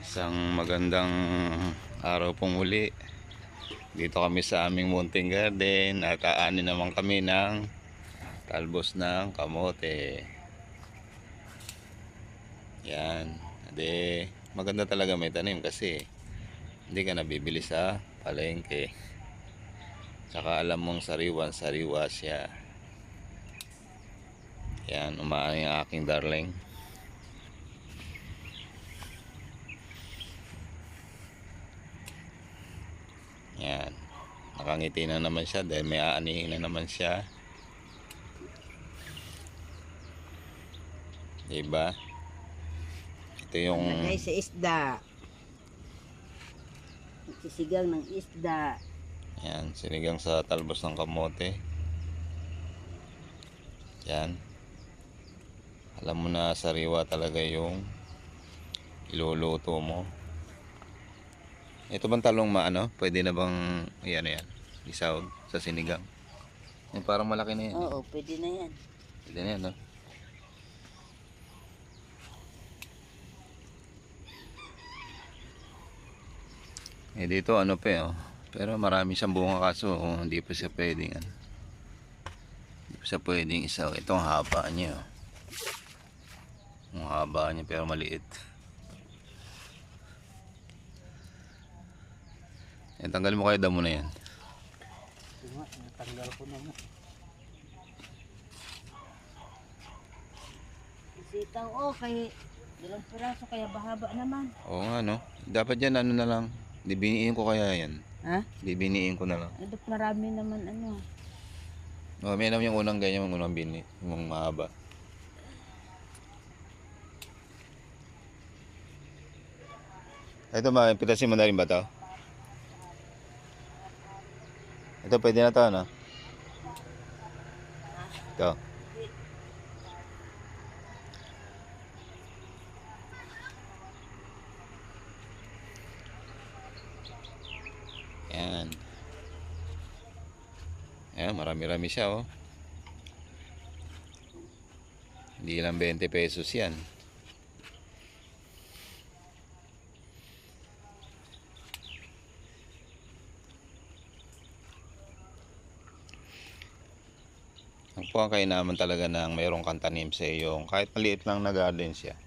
Isang magandang araw pong muli. Dito kami sa aming munting garden at aanin naman kami ng talbos ng kamote. Yan. Ade, maganda talaga may tanim kasi hindi ka nabibili sa palengke. Saka alam mong sariwa siya. Yan, umaani ang aking darling. Yan, nakangiti na naman siya dahil may aanihin na naman siya, diba? Ito yung lagay sa isda, sisigang ng isda. yan, sinigang sa talbos ng kamote. Yan, alam mo na sariwa talaga yung iluluto mo. Ito bang talong maano? Pwede na bang yan isawag sa sinigang? Yan, parang malaki na yan. Oo, pwede na yan. Pwede na yan, no? Eh dito ano pa oh. Pero marami siyang bunga kaso hindi pa siya pwedeng ano. Hindi pa siya pwedeng isaw. Ito ang haba niya oh. Ang haba niya pero maliit. Tanggalin mo kayo damo na yan. Tanggal ko na mo. Sitaw kay ilang piraso kaya bahaba naman. Oo nga no. Dapat yan ano na lang. Dibiniin ko kaya yan. Ha? Dibiniin ko na lang. Marami naman ano. Oh, may naman yung unang ganyan, yung unang bini, yung mahaba. Ito pitasin mo na rin ba ito? Ito pwede na ito ano? Ito. Yan. Ayan, marami-rami siya oh. Hindi lang 20 pesos yan. Ang po ang kainaman talaga ng mayroong kang tanim sa iyong kahit maliit lang na garden siya.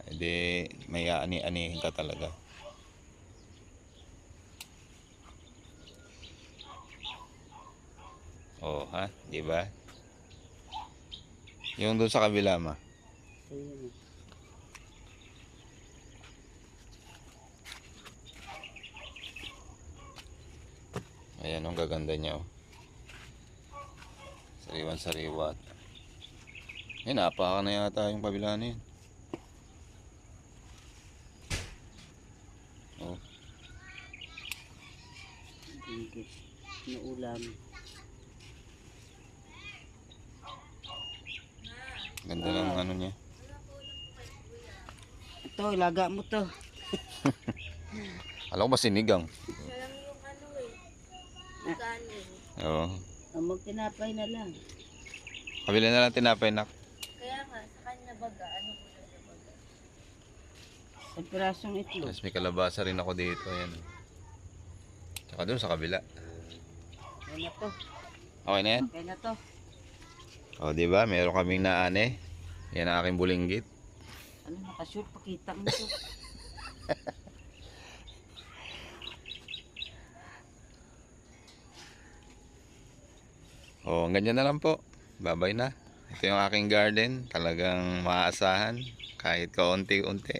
Hindi may ani-anihin ka talaga. Oh, ha? Di ba? Yung doon sa kabila ma. Ayan, ang gaganda niya oh. Sariwan-sariwa. Yan, napaka na yata yung kabila na yun. Oh. Na ulam. Ganda lang ano niya. Ito, ilaga mo to. Alam ko ba sinigang? Salang yung ano kanin. Oo. Magtinapay na lang. Kabila na lang tinapay nak. Kaya nga, sa kanya baga, ano ko sa baga. Sa pirasong itlog. Tapos may kalabasa rin ako dito. Ayan. Tsaka doon sa kabila. Kaya na to. Okay na yan? Kaya na to. O diba? Meron kaming naane. Yan ang aking bulinggit. Ano, nakashoot, pakita mo to. O, ganyan na lang po. Bye-bye na. Ito yung aking garden. Talagang maaasahan. Kahit kaunti-unti.